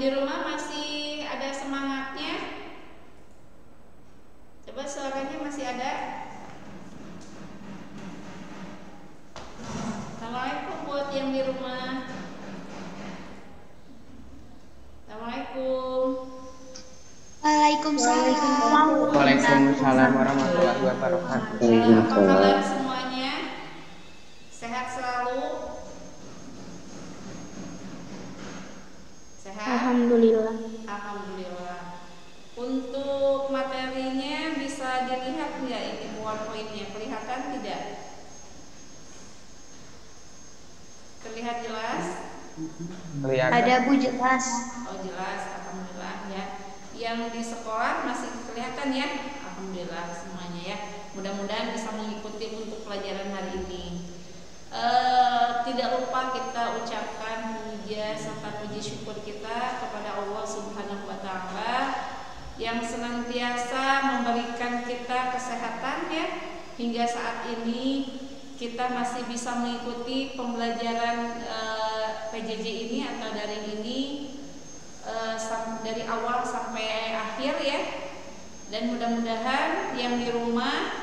di rumah masih ada semangatnya? Coba suaranya masih ada? Assalamualaikum buat yang di rumah. Assalamualaikum. Waalaikumsalam. Waalaikumsalam warahmatullahi wabarakatuh. Apa kabar semuanya? Sehat selalu? Sehat? Alhamdulillah. Alhamdulillah. Untuk materinya bisa dilihat nggak ini PowerPoint-nya? Kelihatan tidak? Terlihat jelas? Ada Bu, jelas. Oh jelas, alhamdulillah ya. Yang di sekolah masih kelihatan ya? Alhamdulillah semuanya ya. Mudah-mudahan bisa mengikuti untuk pelajaran hari ini. Tidak lupa kita ucapkan puja serta puji syukur kita kepada Allah Subhanahu wa Ta'ala yang senantiasa memberikan kita kesehatan ya, hingga saat ini kita masih bisa mengikuti pembelajaran PJJ ini atau daring ini dari awal sampai akhir ya. Dan mudah-mudahan yang di rumah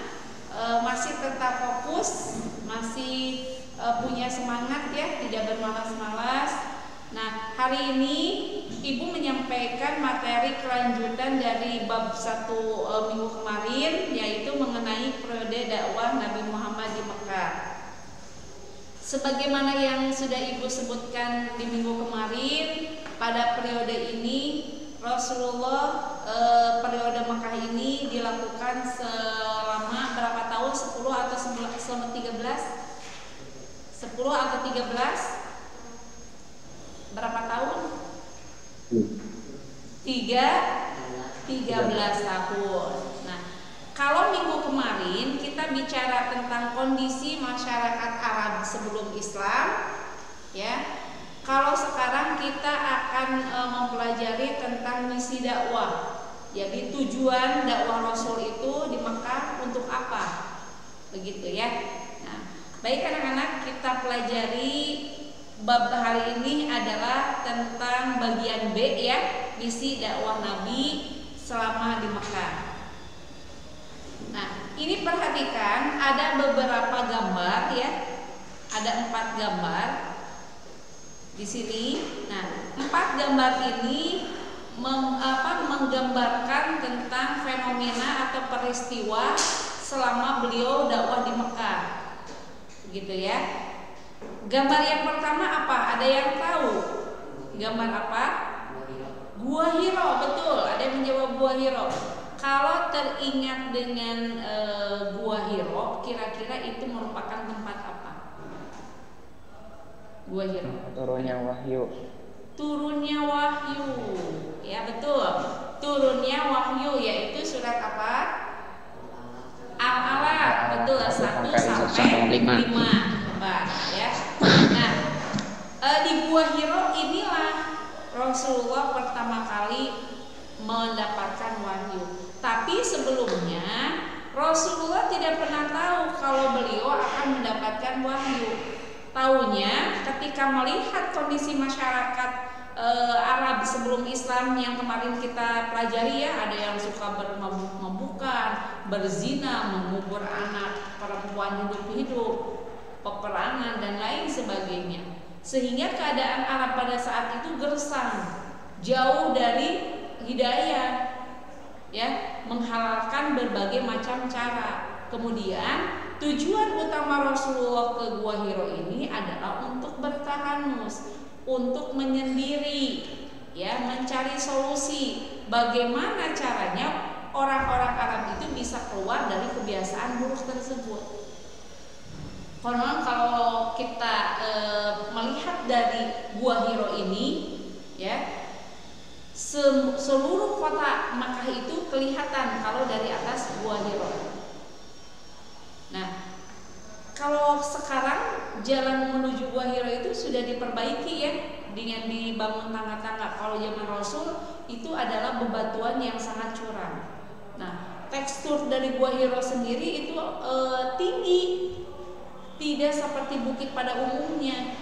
masih tetap fokus, masih punya semangat ya, tidak bermalas-malas. Nah, hari ini Ibu menyampaikan materi kelanjutan dari bab 1 minggu kemarin, yaitu mengenai periode dakwah Nabi Muhammad di Mekah. Sebagaimana yang sudah Ibu sebutkan di minggu kemarin, pada periode ini Rasulullah periode Mekah ini dilakukan selama berapa tahun? 10 atau selama 13? 10 atau 13? Berapa tahun? 13 tahun. Nah, kalau minggu kemarin kita bicara tentang kondisi masyarakat Arab sebelum Islam, ya. Kalau sekarang kita akan mempelajari tentang misi dakwah. Jadi tujuan dakwah Rasul itu di Mekah untuk apa? Begitu ya. Nah, baik anak-anak, kita pelajari bab hari ini adalah tentang bagian B ya, misi dakwah Nabi selama di Mekah. Nah, ini perhatikan ada beberapa gambar ya. Ada 4 gambar di sini. Nah, 4 gambar ini menggambarkan tentang fenomena atau peristiwa selama beliau dakwah di Mekah. Begitu ya. Gambar yang pertama apa? Ada yang tahu? Gambar apa? Gua Hiro, betul. Ada yang menjawab Gua Hiro. Kalau teringat dengan Gua Hiro, kira-kira itu merupakan tempat apa? Gua Hiro. Turunnya wahyu. Turunnya wahyu. Ya betul. Turunnya wahyu yaitu surat apa? Al-Alaq. Betul, 1 sampai 5. Ya. Nah, di Gua Hiro inilah Rasulullah pertama kali mendapatkan wahyu. Tapi sebelumnya Rasulullah tidak pernah tahu kalau beliau akan mendapatkan wahyu. Taunya ketika melihat kondisi masyarakat Arab sebelum Islam yang kemarin kita pelajari ya, ada yang suka bermabuk-mabukan, berzina, mengubur anak perempuan hidup-hidup, peperangan dan lain sebagainya. Sehingga keadaan Arab pada saat itu gersang, jauh dari hidayah, ya, menghalalkan berbagai macam cara. Kemudian tujuan utama Rasulullah ke Gua Hiro ini adalah untuk bertahanus, untuk menyendiri, ya, mencari solusi bagaimana caranya orang-orang Arab itu bisa keluar dari kebiasaan buruk tersebut. Konon kalau kita melihat dari Gua Hiro ini, ya, seluruh kota Makkah itu kelihatan kalau dari atas Gua Hiro. Nah, kalau sekarang jalan menuju Gua Hiro itu sudah diperbaiki ya, dengan dibangun tangga-tangga. Kalau zaman Rasul itu adalah bebatuan yang sangat curam. Nah, tekstur dari Gua Hiro sendiri itu tinggi, tidak seperti bukit pada umumnya.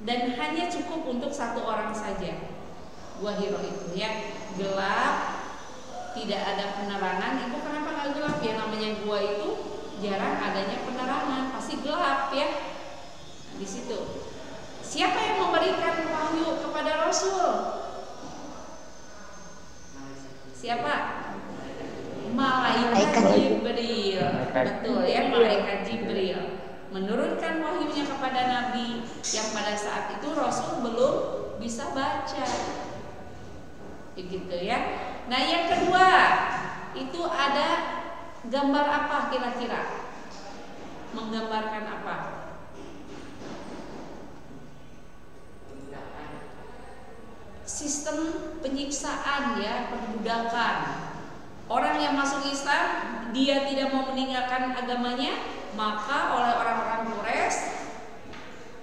dan hanya cukup untuk satu orang saja. Gua Hiro itu ya, gelap, tidak ada penerangan. Ibu kenapa nggak gelap ya? Namanya gua itu jarang adanya penerangan, pasti gelap ya. Nah, di situ. Siapa yang memberikan wahyu kepada Rasul? Siapa? Malaikat Jibril. Betul ya, malaikat Jibril menurunkan wahyunya kepada Nabi yang pada saat itu Rasul belum bisa baca. Begitu ya. Nah, yang kedua itu ada gambar apa kira-kira? Menggambarkan apa? Sistem penyiksaan ya, perbudakan. Orang yang masuk Islam, dia tidak mau meninggalkan agamanya, maka oleh orang-orang Quraisy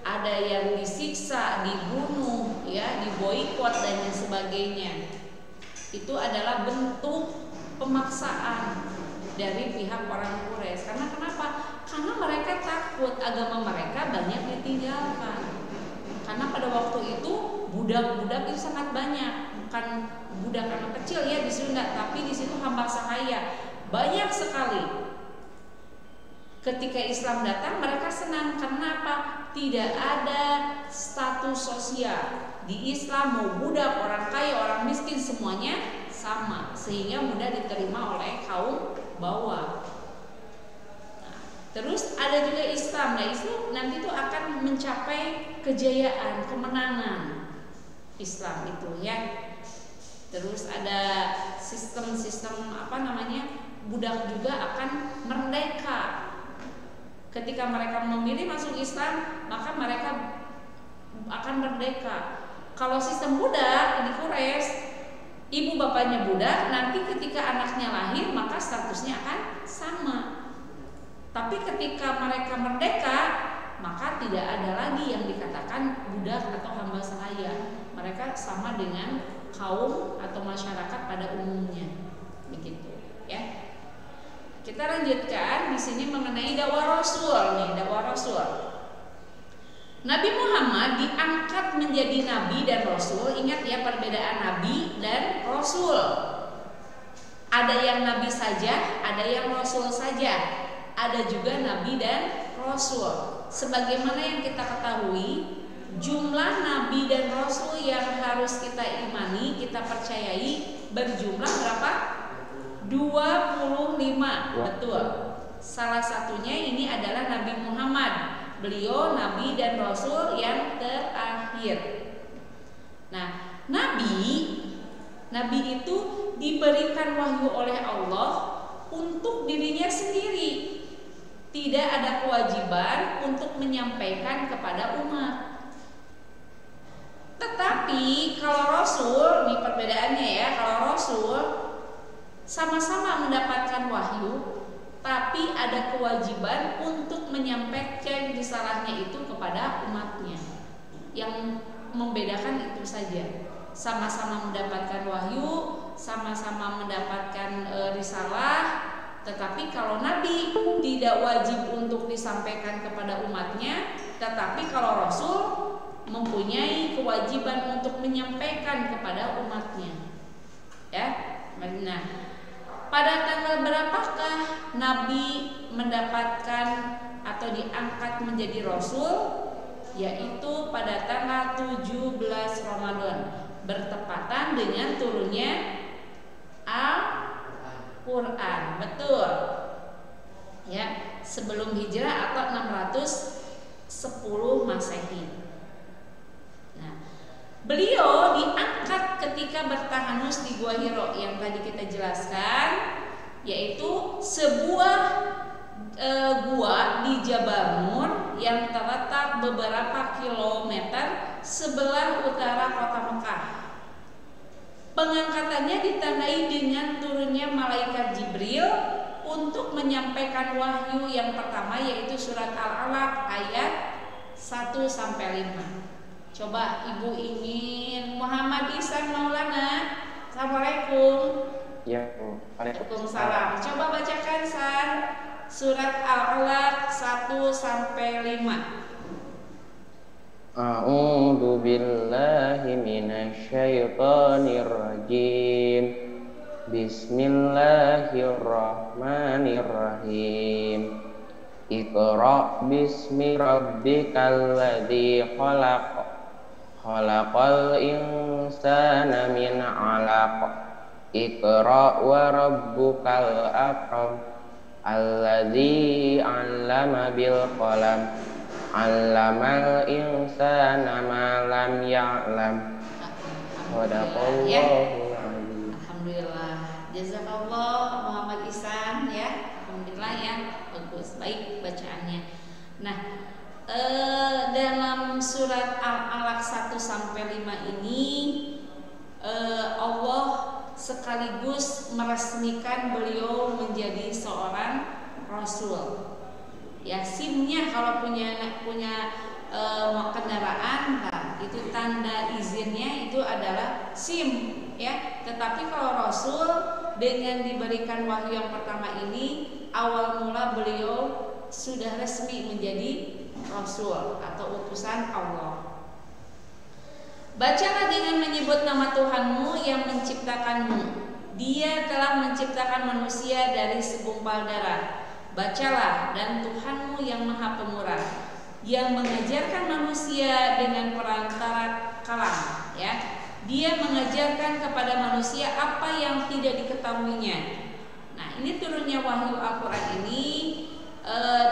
ada yang disiksa, dibunuh, ya, diboikot dan lain sebagainya. Itu adalah bentuk pemaksaan dari pihak orang Quraisy. Karena kenapa? Karena mereka takut agama mereka banyak ditinggalkan. Karena pada waktu itu budak-budak itu sangat banyak, bukan budak anak kecil ya di Sunda, tapi di situ hamba sahaya banyak sekali. Ketika Islam datang, mereka senang. Kenapa? Tidak ada status sosial di Islam, mau budak, orang kaya, orang miskin, semuanya sama, sehingga mudah diterima oleh kaum bawah. Terus ada juga Islam. Nah, itu nanti tuh akan mencapai kejayaan, kemenangan Islam itu ya. Terus ada sistem-sistem budak juga akan merdeka. Ketika mereka memilih masuk Islam, maka mereka akan merdeka. Kalau sistem budak di Quraisy, ibu bapaknya budak, nanti ketika anaknya lahir maka statusnya akan sama. Tapi ketika mereka merdeka, maka tidak ada lagi yang dikatakan budak atau hamba sahaya. Mereka sama dengan kaum atau masyarakat pada umumnya. Begitu, ya. Kita lanjutkan di sini mengenai dakwah Rasul nih, dakwah Rasul. Nabi Muhammad diangkat menjadi nabi dan rasul. Ingat ya perbedaan nabi dan rasul. Ada yang nabi saja, ada yang rasul saja. Ada juga nabi dan rasul. Sebagaimana yang kita ketahui, jumlah nabi dan rasul yang harus kita imani, kita percayai berjumlah berapa? 25. Betul. Salah satunya ini adalah Nabi Muhammad. Beliau nabi dan rasul yang terakhir. Nah, nabi itu diberikan wahyu oleh Allah untuk dirinya sendiri. Tidak ada kewajiban untuk menyampaikan kepada umat. Tetapi kalau rasul, ini perbedaannya ya, kalau rasul sama-sama mendapatkan wahyu, tapi ada kewajiban untuk menyampaikan risalahnya itu kepada umatnya. Yang membedakan itu saja. Sama-sama mendapatkan wahyu, sama-sama mendapatkan risalah. Tetapi kalau nabi tidak wajib untuk disampaikan kepada umatnya, tetapi kalau rasul mempunyai kewajiban untuk menyampaikan kepada umatnya. Ya, nah, pada tanggal berapakah nabi mendapatkan atau diangkat menjadi rasul? Yaitu pada tanggal 17 Ramadan, bertepatan dengan turunnya Al-Quran. Betul ya, sebelum hijrah atau 610 Masehi. Nah, beliau diangkat ketika bertahanus di Gua Hiro yang tadi kita jelaskan, yaitu sebuah gua di Jabal Nur yang terletak beberapa kilometer sebelah utara kota Mekah. Pengangkatannya ditandai dengan turunnya malaikat Jibril untuk menyampaikan wahyu yang pertama, yaitu surat Al-Alaq ayat 1-5. Coba ibu ingin Muhammad Ihsan Maulana. Assalamualaikum. Ya, Waalaikumsalam. Coba bacakan San surat Al-Alaq 1-5. A'udzu billahi minasy syaithanir rajim. Bismillahirrahmanirrahim. Iqra bismi rabbikal ladzi khalaq. Khalaqal insana min 'alaq. Iqra wa rabbukal akram. Alladzi 'allama bil qalam. 'Allamal insana ma lam ya'lam. Shadaqallahul azim. Alhamdulillah. Jazakallah Muhammad Ihsan ya. Alhamdulillah ya. Bagus, baik bacaannya. Nah, dalam surat Al-Alaq 1 sampai 5 ini Allah sekaligus meresmikan beliau menjadi seorang rasul. Ya, SIM-nya kalau punya kendaraan, nah, itu tanda izinnya itu adalah SIM ya. Tetapi kalau rasul dengan diberikan wahyu yang pertama ini, awal mula beliau sudah resmi menjadi rasul atau utusan Allah. Bacalah dengan menyebut nama Tuhanmu yang menciptakanmu. Dia telah menciptakan manusia dari segumpal darah. Bacalah, dan Tuhanmu yang Maha Pemurah, yang mengajarkan manusia dengan perantara kalam, ya. Dia mengajarkan kepada manusia apa yang tidak diketahuinya. Nah, ini turunnya wahyu Al-Quran ini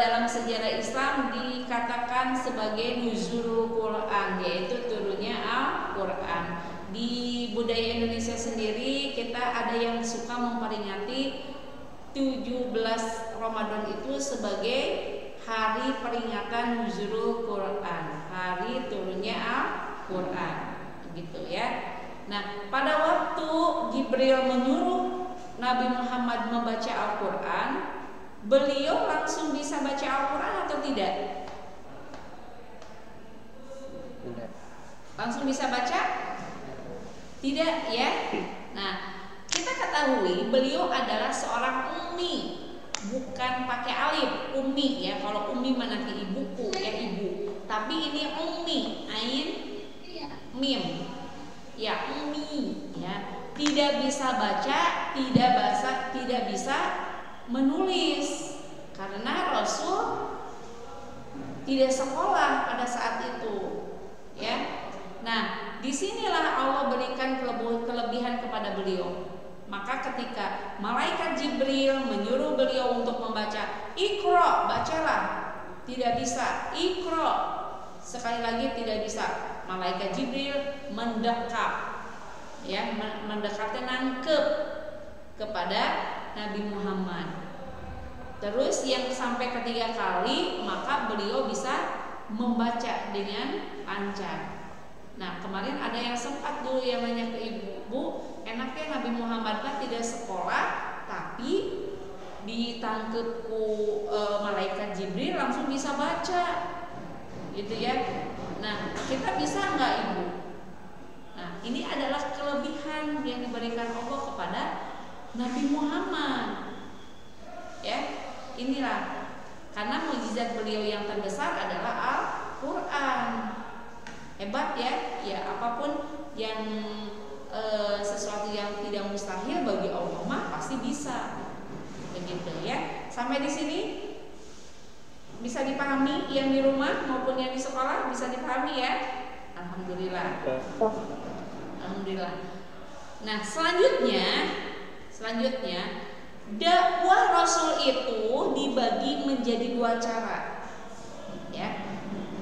dalam sejarah Islam dikatakan sebagai nuzulul Quran, yaitu turunnya Al-Quran. Di budaya Indonesia sendiri kita ada yang suka memperingati 17 Ramadan itu sebagai hari peringatan nuzulul Quran, hari turunnya Al-Quran, gitu ya. Nah, pada waktu Jibril menyuruh Nabi Muhammad membaca Al-Quran, beliau langsung bisa baca Al-Quran atau tidak? Tidak. Langsung bisa baca? Tidak ya. Nah, kita ketahui beliau adalah seorang ummi, bukan pakai alif, ummi ya. Kalau ummi nanti ibuku ya, ibu. Tapi ini ummi, ain mim. Ya, ummi ya. Tidak bisa baca, tidak bisa menulis karena Rasul tidak sekolah pada saat itu ya. Nah, disinilah Allah berikan kelebihan kepada beliau. Maka ketika malaikat Jibril menyuruh beliau untuk membaca, Iqra, bacalah, tidak bisa. Iqra, sekali lagi tidak bisa. Malaikat Jibril mendekat, ya, mendekatnya nangkep kepada Nabi Muhammad. Terus yang sampai ketiga kali, maka beliau bisa membaca dengan lancar. Nah, kemarin ada yang sempat dulu yang nanya ke ibu, enaknya Nabi Muhammad kan tidak sekolah, tapi ditangkep malaikat Jibril langsung bisa baca, gitu ya. Nah, kita bisa nggak ibu? Nah, ini adalah kelebihan yang diberikan Allah kepada Nabi Muhammad, ya. Inilah karena mukjizat beliau yang terbesar adalah Al-Quran. Hebat ya, ya apapun yang sesuatu yang tidak mustahil bagi Allah mah pasti bisa, begitu ya. Sampai di sini bisa dipahami, yang di rumah maupun yang di sekolah bisa dipahami ya. Alhamdulillah. Alhamdulillah. Nah, selanjutnya dakwah Rasul itu dibagi menjadi dua cara, ya.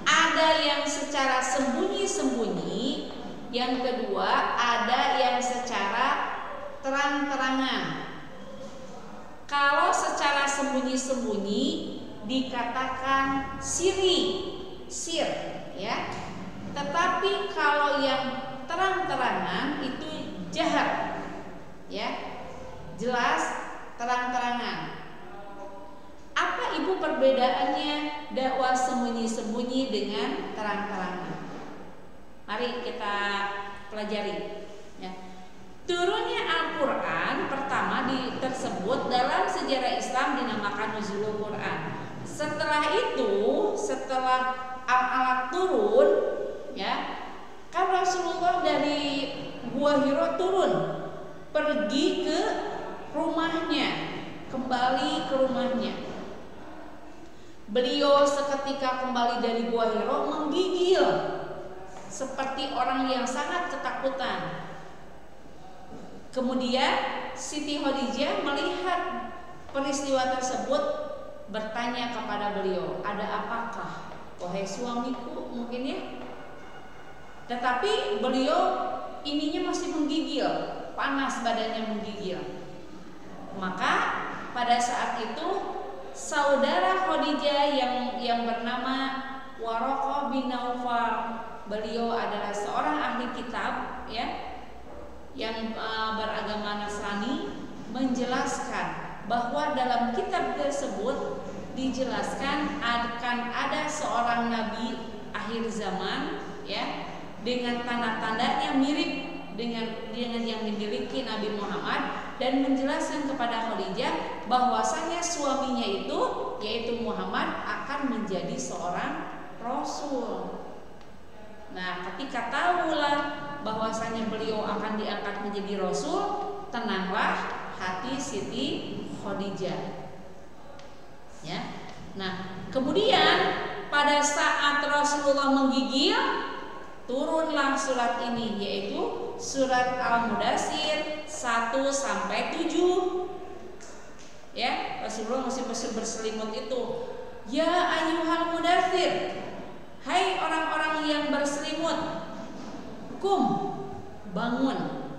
Ada yang secara sembunyi-sembunyi, yang kedua ada yang secara terang-terangan. Kalau secara sembunyi-sembunyi dikatakan sir, ya. Tetapi kalau yang terang-terangan itu jahat, ya, jelas, terang-terangan. Apa ibu perbedaannya dakwah sembunyi-sembunyi dengan terang-terangan? Mari kita pelajari. Ya. Turunnya Al-Quran pertama tersebut dalam sejarah Islam dinamakan nuzulul Quran. Setelah itu, setelah Al-Alaq turun, Ya, kan Rasulullah dari Gua Hiro turun, pergi ke rumahnya, kembali ke rumahnya. Beliau seketika kembali dari Gua Hiro menggigil seperti orang yang sangat ketakutan. Kemudian Siti Khadijah melihat peristiwa tersebut, bertanya kepada beliau, ada apakah wahai suamiku, mungkin ya. Tetapi beliau ininya masih menggigil, panas badannya menggigil. Maka pada saat itu saudara Khadijah yang bernama Waraqah bin Naufal, beliau adalah seorang ahli kitab ya, yang beragama Nasrani, menjelaskan bahwa dalam kitab tersebut dijelaskan akan ada seorang nabi akhir zaman ya, dengan tanda-tandanya mirip dengan yang dimiliki Nabi Muhammad, dan menjelaskan kepada Khadijah bahwasanya suaminya itu yaitu Muhammad akan menjadi seorang rasul. Nah, ketika tahulah bahwasanya beliau akan diangkat menjadi rasul, tenanglah hati Siti Khadijah. Ya. Nah, kemudian pada saat Rasulullah menggigil, turunlah surat ini, yaitu surat Al-Mudaththir 1 sampai 7. Ya, Rasulullah masih berselimut itu. Ya ayyuhal mudaththir, hai orang-orang yang berselimut, kum, bangun,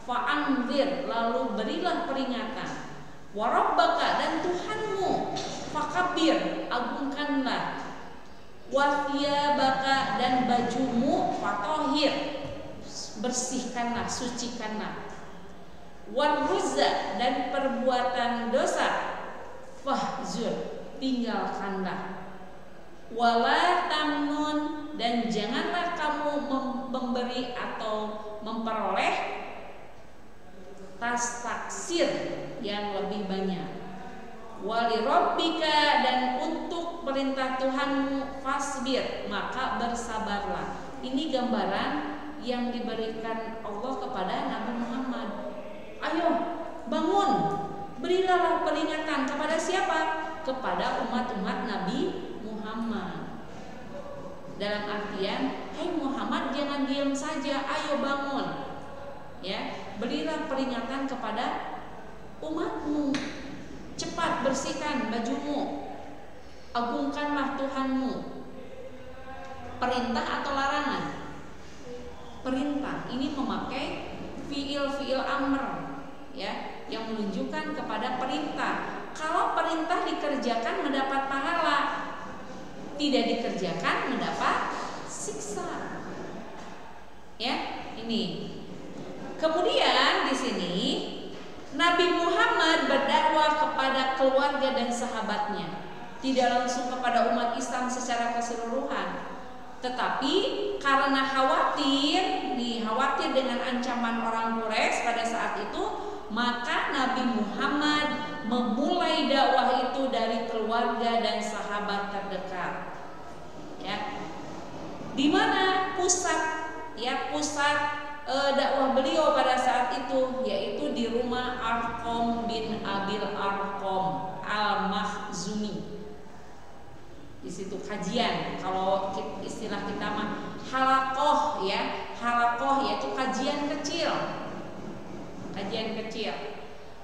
fa'anzir, lalu berilah peringatan, warabbaka, dan Tuhanmu, fakabbir, agungkanlah, wathiyabaka, dan bajumu, fatahhir, bersihkanlah, sucikanlah, warruzza, dan perbuatan dosa, fahzur, tinggalkanlah, wala tamnun, dan janganlah kamu memberi atau memperoleh tastaksir yang lebih banyak, wali rabbika, dan untuk perintah Tuhanmu, fasbir, maka bersabarlah. Ini gambaran yang diberikan Allah kepada Nabi Muhammad. Ayo bangun, berilah peringatan kepada siapa? Kepada umat-umat Nabi Muhammad. Dalam artian, hai Muhammad, jangan diam saja, ayo bangun. Ya, berilah peringatan kepada umatmu. Cepat bersihkan bajumu, agungkanlah Tuhanmu. Perintah atau larangan? Perintah ini memakai fiil amr ya, yang menunjukkan kepada perintah. Kalau perintah dikerjakan mendapat pahala, tidak dikerjakan mendapat siksa. Ya, ini. Kemudian di sini Nabi Muhammad berdakwah kepada keluarga dan sahabatnya, tidak langsung kepada umat Islam secara keseluruhan. Tetapi karena khawatir dengan ancaman orang Quraisy pada saat itu, maka Nabi Muhammad memulai dakwah itu dari keluarga dan sahabat terdekat. Ya, di mana pusat dakwah beliau pada saat itu, yaitu di rumah Arqam bin Abil Arqam Al-Makhzumi. Di situ kajian, kalau istilah kita mah halaqah ya, halaqah yaitu kajian kecil.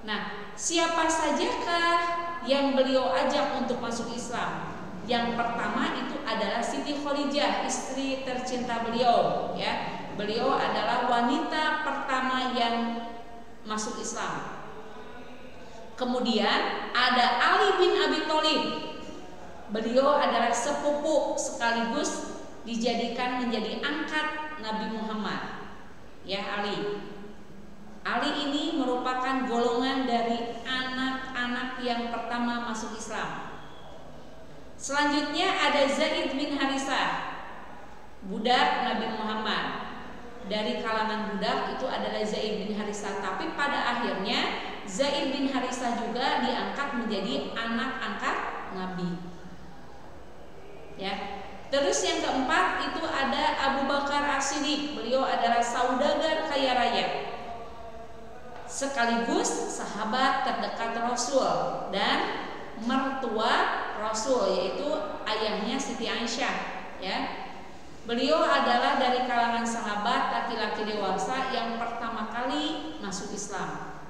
Nah, siapa sajakah yang beliau ajak untuk masuk Islam? Yang pertama itu adalah Siti Khadijah, istri tercinta beliau ya. Beliau adalah wanita pertama yang masuk Islam. Kemudian ada Ali bin Abi Thalib. Beliau adalah sepupu sekaligus dijadikan menjadi angkat Nabi Muhammad. Ya, Ali ini merupakan golongan dari anak-anak yang pertama masuk Islam. Selanjutnya ada Zaid bin Harisah, budak Nabi Muhammad. Dari kalangan budak itu adalah Zaid bin Harisah, tapi pada akhirnya Zaid bin Harisah juga diangkat menjadi anak angkat Nabi. Ya. Terus yang keempat itu ada Abu Bakar As-Siddiq. Beliau adalah saudagar kaya raya, sekaligus sahabat terdekat Rasul dan mertua Rasul, yaitu ayahnya Siti Aisyah, ya. Beliau adalah dari kalangan sahabat laki-laki dewasa yang pertama kali masuk Islam.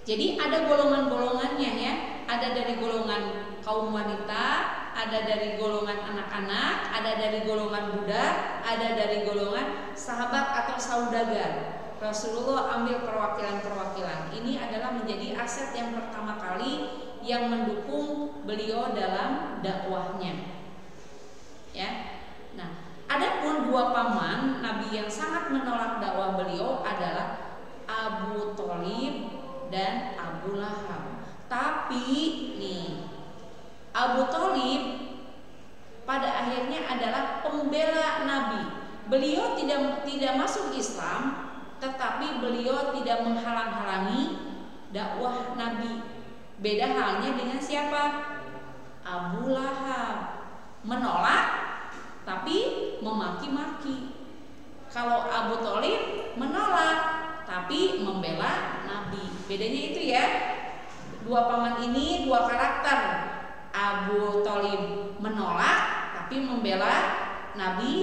Jadi ada golongan-golongannya, ya. Ada dari golongan kaum wanita, ada dari golongan anak-anak, ada dari golongan budak, ada dari golongan sahabat atau saudagar. Rasulullah ambil perwakilan-perwakilan. Ini adalah menjadi aset yang pertama kali yang mendukung beliau dalam dakwahnya, ya. Nah, adapun dua paman Nabi yang sangat menolak dakwah beliau adalah Abu Thalib dan Abu Lahab. Tapi nih, Abu Thalib pada akhirnya adalah pembela Nabi. Beliau tidak masuk Islam, tetapi beliau tidak menghalang-halangi dakwah Nabi. Beda halnya dengan siapa? Abu Lahab. Menolak tapi memaki-maki. Kalau Abu Thalib menolak tapi membela Nabi. Bedanya itu, ya. Dua paman ini dua karakter. Abu Thalib menolak tapi membela Nabi,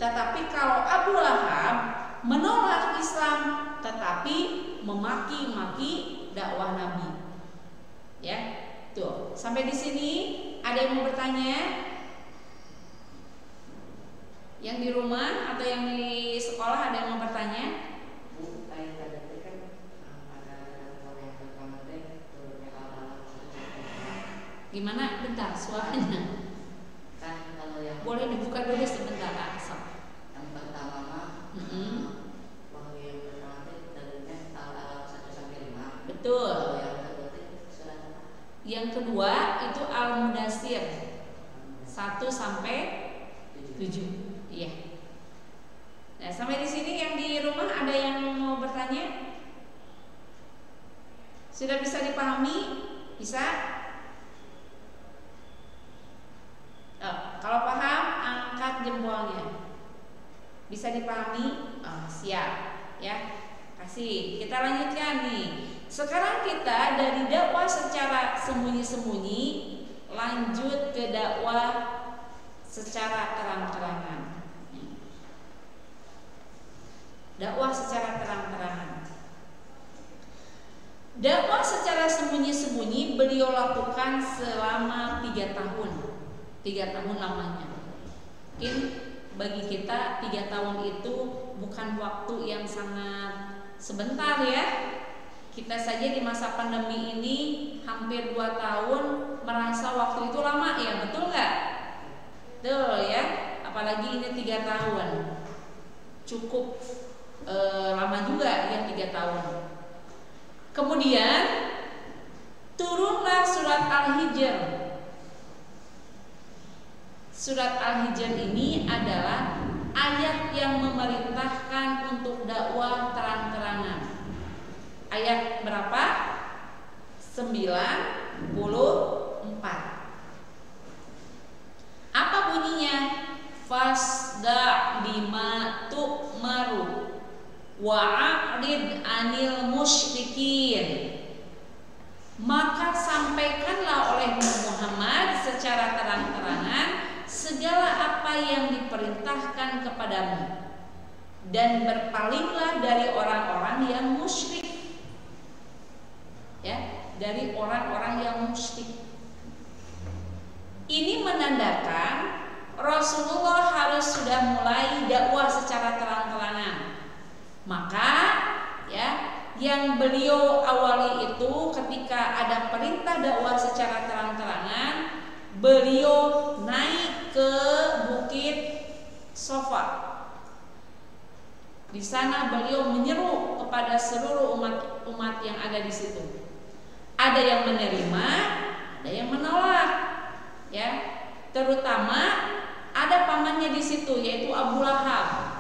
tetapi kalau Abu Lahab menolak Islam tetapi memaki-maki dakwah Nabi. Ya, tuh. Sampai di sini ada yang mau bertanya? Yang di rumah atau yang di sekolah ada yang mau bertanya? Gimana? Bentar, suaranya. Kan kalau yang Boleh dibuka dulu sebentar, Asal. yang pertama mah bahwa yang pertama itu dalilnya al-alaq 1 sampai 5. Betul. Kalau yang kedua itu surat apa? Yang kedua itu Al-Mudassir 1 sampai 7. Iya. Nah, sampai di sini yang di rumah ada yang mau bertanya? Sudah bisa dipahami? Bisa? Kalau paham, angkat jempolnya. Bisa dipahami? Siap, ya. Kasih. Kita lanjutkan nih. Sekarang kita dari dakwah secara sembunyi-sembunyi lanjut ke dakwah secara terang-terangan. Dakwah secara terang-terangan. Dakwah secara sembunyi-sembunyi beliau lakukan selama 3 tahun. 3 tahun lamanya. Mungkin bagi kita 3 tahun itu bukan waktu yang sangat sebentar, ya. Kita saja di masa pandemi ini hampir 2 tahun merasa waktu itu lama, ya, betul nggak? Betul, ya. Apalagi ini 3 tahun. Cukup lama juga, ya, 3 tahun. Kemudian turunlah surat Al-Hijr. Surat Al-Hijr ini adalah ayat yang memerintahkan untuk dakwah terang-terangan. Ayat berapa? 94. Apa bunyinya? Fasda bima tu'maru wa'arid anil musyrikin. Maka sampaikanlah oleh Muhammad secara terang-terangan segala apa yang diperintahkan kepadamu, dan berpalinglah dari orang-orang yang musyrik, ya, dari orang-orang yang musyrik. Ini menandakan Rasulullah harus sudah mulai dakwah secara terang-terangan. Maka, ya, yang beliau awali itu ketika ada perintah dakwah secara terang-terangan, beliau naik ke Bukit Sofa. Di sana beliau menyeru kepada seluruh umat yang ada di situ. Ada yang menerima, ada yang menolak, ya. Terutama ada pamannya di situ, yaitu Abu Lahab.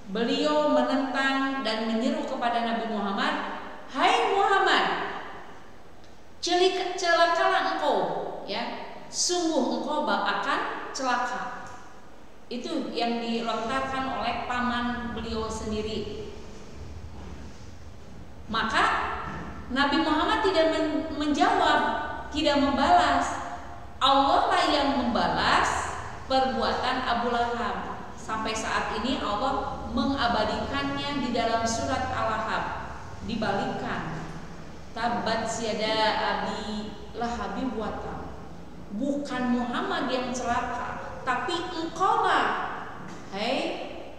Beliau menentang dan menyeru kepada Nabi Muhammad, "Hai Muhammad, celakalah engkau, ya. Sungguh engkau akan celaka. yang dilontarkan oleh paman beliau sendiri. Maka Nabi Muhammad tidak menjawab, tidak membalas. Allah lah yang membalas perbuatan Abu Lahab. Sampai saat ini Allah mengabadikannya di dalam surat Al-Lahab. Dibalikan, tabat siada abi lahabi buatan. Bukan Muhammad yang celaka, tapi engkaulah, hai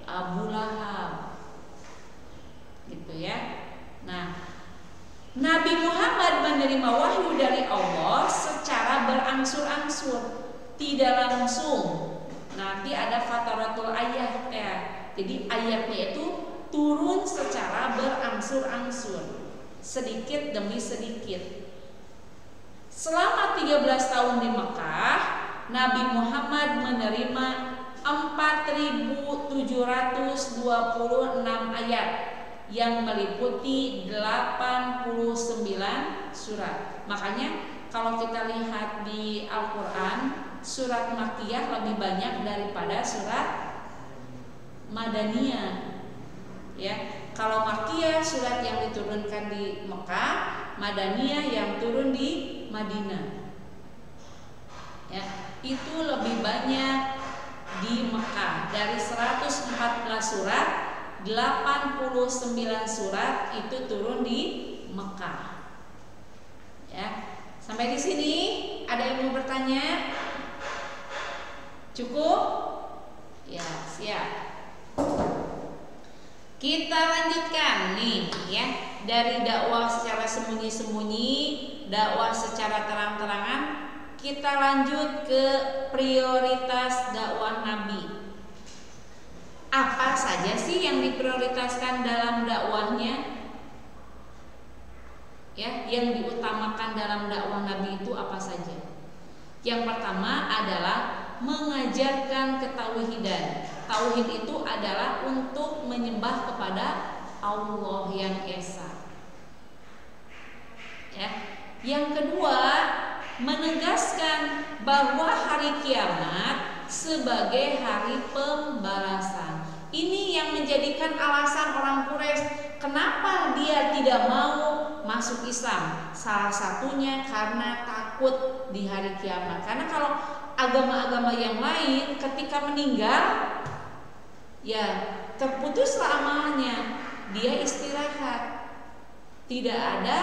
Abu Lahab. Gitu ya. Nah, Nabi Muhammad menerima wahyu dari Allah secara berangsur-angsur, tidak langsung. Nanti ada fataratul ayat ya. Jadi ayatnya itu turun secara berangsur-angsur, sedikit demi sedikit. Selama 13 tahun di Mekah, Nabi Muhammad menerima 4.726 ayat yang meliputi 89 surat. Makanya kalau kita lihat di Al-Quran, surat Makkiyah lebih banyak daripada surat Madaniyah. Ya, kalau Makkiyah surat yang diturunkan di Mekah, Madaniyah yang turun di Madinah. Ya, itu lebih banyak di Mekah. Dari 114 surat, 89 surat itu turun di Mekah. Ya, sampai di sini ada yang mau bertanya? Cukup? Ya, siap. Kita lanjutkan nih ya, dari dakwah secara sembunyi-sembunyi, dakwah secara terang-terangan, kita lanjut ke prioritas dakwah Nabi. Apa saja sih yang diprioritaskan dalam dakwahnya? Ya, yang diutamakan dalam dakwah Nabi itu apa saja? Yang pertama adalah mengajarkan ketauhidan. Tauhid itu adalah untuk menyembah kepada Allah yang Esa. Ya. Yang kedua, menegaskan bahwa hari kiamat sebagai hari pembalasan. Ini yang menjadikan alasan orang Quraisy kenapa dia tidak mau masuk Islam. Salah satunya karena takut di hari kiamat. Karena kalau agama-agama yang lain ketika meninggal, ya terputuslah amalnya, dia istirahat. Tidak ada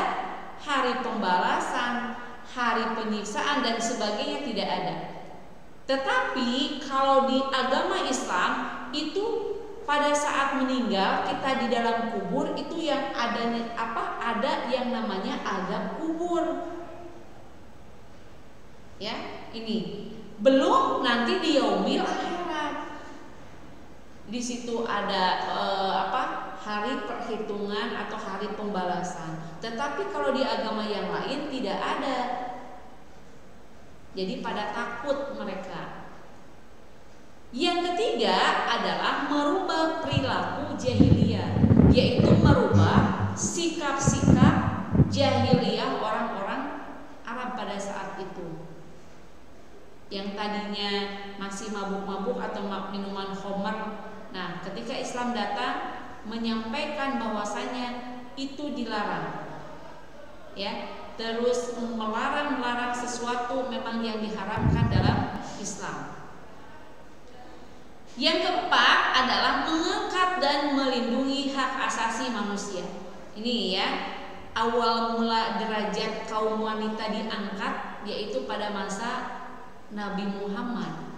hari pembalasan, hari penyiksaan dan sebagainya, tidak ada. Tetapi kalau di agama Islam itu pada saat meninggal kita di dalam kubur itu yang ada ada yang namanya azab kubur. Ya, ini belum nanti di yaumil akhirat. Di situ ada hari perhitungan atau hari pembalasan. Tetapi kalau di agama yang lain tidak ada. Jadi pada takut mereka. Yang ketiga adalah merubah perilaku jahiliyah, yaitu merubah sikap-sikap jahiliyah orang-orang Arab pada saat itu. Yang tadinya masih mabuk-mabuk atau minuman khamar. Nah, ketika Islam datang menyampaikan bahwasanya itu dilarang. Ya, terus melarang sesuatu memang yang diharamkan dalam Islam. Yang keempat adalah mengangkat dan melindungi hak asasi manusia. Ini ya, awal mula derajat kaum wanita diangkat yaitu pada masa Nabi Muhammad.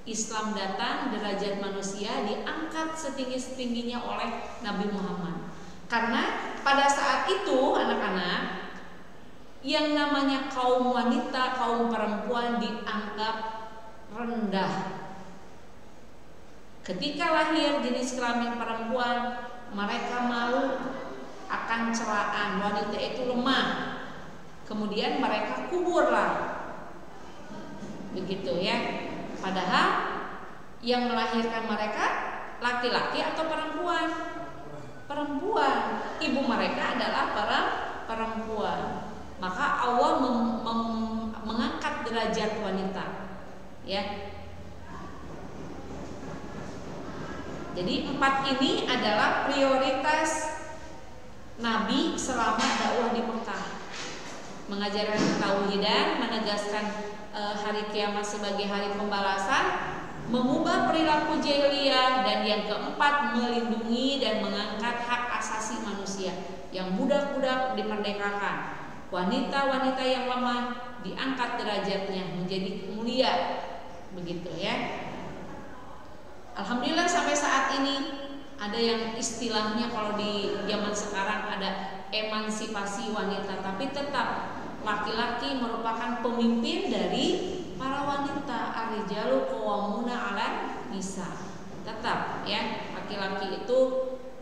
Islam datang, derajat manusia diangkat setinggi-tingginya oleh Nabi Muhammad. Karena pada saat itu anak-anak, yang namanya kaum wanita, kaum perempuan dianggap rendah. Ketika lahir jenis kelamin perempuan, mereka malu akan celaan, wanita itu lemah. Kemudian mereka kuburlah. Begitu ya. Padahal yang melahirkan mereka laki-laki atau perempuan? Perempuan. Ibu mereka adalah perempuan. Maka Allah mengangkat derajat wanita. Ya. Jadi 4 ini adalah prioritas Nabi selama dakwah di Mekah. Mengajarkan ketauhidan, menegaskan hari kiamat sebagai hari pembalasan, mengubah perilaku jahiliyah, dan yang keempat melindungi dan mengangkat hak asasi manusia. Yang budak-budak dimerdekakan, wanita-wanita yang lemah diangkat derajatnya menjadi mulia, begitu ya. Alhamdulillah sampai saat ini ada yang istilahnya kalau di zaman sekarang ada emansipasi wanita, tapi tetap laki-laki merupakan pemimpin dari para wanita. Ar-rijalu qawwamuna 'alan nisa. Tetap ya, laki-laki itu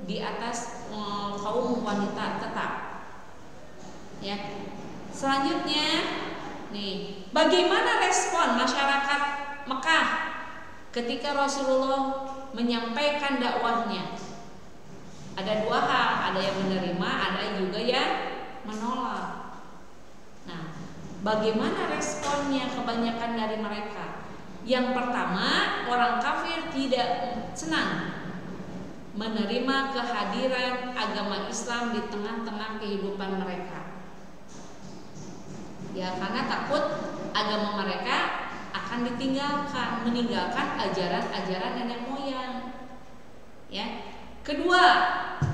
di atas kaum wanita tetap. Ya. Selanjutnya nih, bagaimana respon masyarakat Mekah ketika Rasulullah menyampaikan dakwahnya? Ada 2 hal, ada yang menerima, ada juga yang menolak. Nah, bagaimana responnya kebanyakan dari mereka? Yang pertama, orang kafir tidak senang menerima kehadiran agama Islam di tengah-tengah kehidupan mereka. Ya, karena takut agama mereka akan meninggalkan ajaran-ajaran nenek moyang. Ya. Kedua,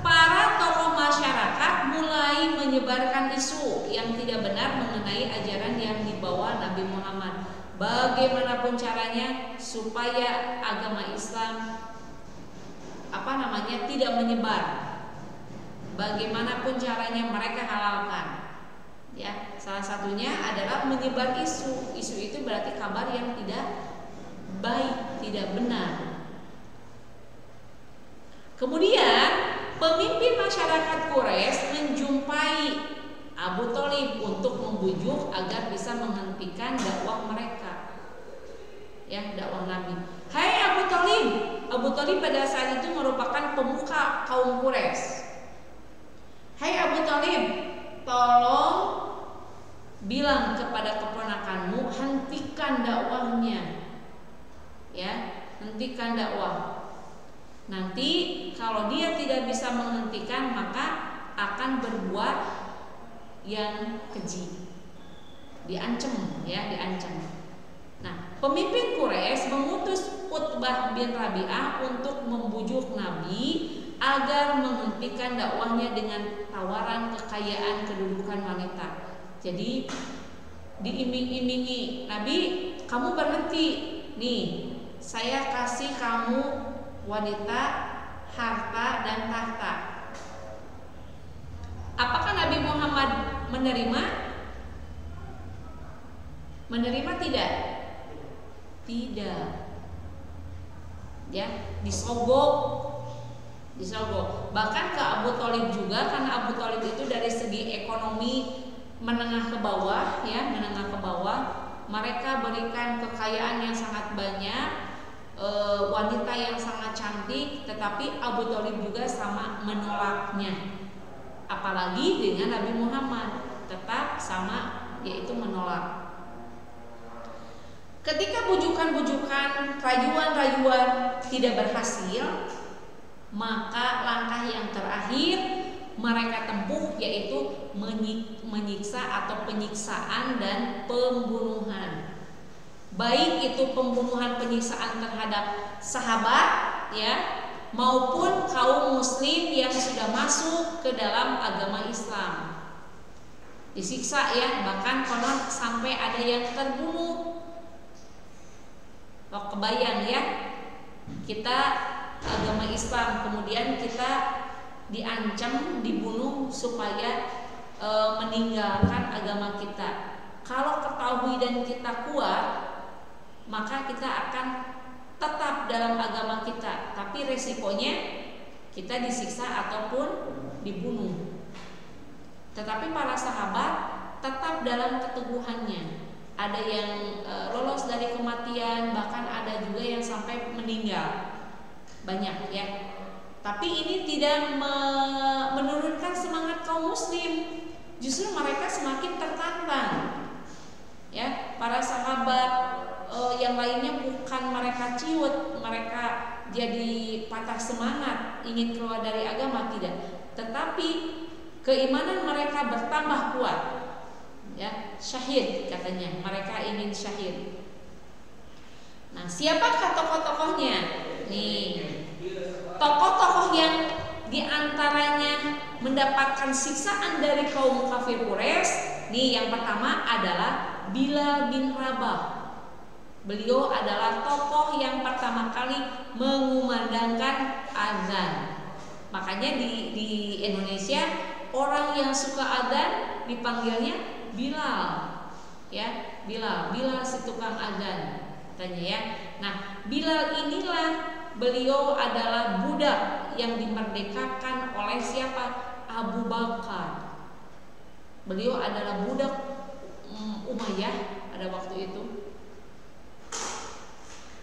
para tokoh masyarakat mulai menyebarkan isu yang tidak benar mengenai ajaran yang dibawa Nabi Muhammad. Bagaimanapun caranya supaya agama Islam tidak menyebar. Bagaimanapun caranya mereka halalkan. Ya, salah satunya adalah menyebar isu. Isu itu berarti kabar yang tidak baik, tidak benar. Kemudian pemimpin masyarakat Quraisy menjumpai Abu Thalib untuk membujuk agar bisa menghentikan dakwah mereka. Ya, dakwah Nabi. Hai Abu Thalib. Abu Thalib pada saat itu merupakan pemuka kaum Quraisy. Hai Abu Thalib, tolong bilang kepada keponakanmu hentikan dakwahnya. Ya, hentikan dakwah. Nanti kalau dia tidak bisa menghentikan maka akan berbuat yang keji. Diancam, ya, diancam. Nah, pemimpin Quraisy mengutus Utbah bin Rabi'ah untuk membujuk Nabi agar menghentikan dakwahnya dengan tawaran kekayaan kedudukan wanita. Jadi diiming-imingi, Nabi, kamu berhenti, nih, saya kasih kamu wanita, harta, dan tahta. Apakah Nabi Muhammad menerima? Menerima tidak? Tidak. Ya, disogok. Bahkan ke Abu Thalib juga, karena Abu Thalib itu dari segi ekonomi menengah ke bawah, ya, menengah ke bawah. Mereka berikan kekayaan yang sangat banyak, wanita yang sangat cantik, tetapi Abu Thalib juga sama menolaknya. Apalagi dengan Nabi Muhammad, tetap sama, yaitu menolak. Ketika bujukan-bujukan, rayuan-rayuan tidak berhasil, maka langkah yang terakhir mereka tempuh yaitu menyiksa atau penyiksaan dan pembunuhan. Baik itu pembunuhan, penyiksaan terhadap sahabat, ya, maupun kaum muslim yang sudah masuk ke dalam agama Islam. Disiksa, ya, bahkan konon sampai ada yang terbunuh. Kebayang, ya, kita agama Islam kemudian kita diancam, dibunuh supaya meninggalkan agama kita. Kalau ketahui dan kita kuat, maka kita akan tetap dalam agama kita, tapi resikonya kita disiksa ataupun dibunuh. Tetapi para sahabat tetap dalam keteguhannya. Ada yang lolos dari kematian, bahkan ada juga yang sampai meninggal. Banyak, ya. Tapi ini tidak menurunkan semangat kaum muslim. Justru mereka semakin tertantang. Ya, para sahabat yang lainnya bukan mereka ciut, mereka jadi patah patah semangat ingin keluar dari agama, tidak, tetapi keimanan mereka bertambah kuat. Ya, syahid katanya, mereka ingin syahid. Nah, siapakah tokoh-tokohnya? Nih, tokoh-tokoh yang diantaranya mendapatkan siksaan dari kaum kafir Quraisy. Nih, yang pertama adalah Bilal bin Rabah. Beliau adalah tokoh yang pertama kali mengumandangkan azan. Makanya di Indonesia orang yang suka azan dipanggilnya Bilal, ya, Bilal si tukang azan katanya ya. Nah, Bilal inilah, beliau adalah budak yang dimerdekakan oleh siapa? Abu Bakar. Beliau adalah budak Umayyah pada waktu itu.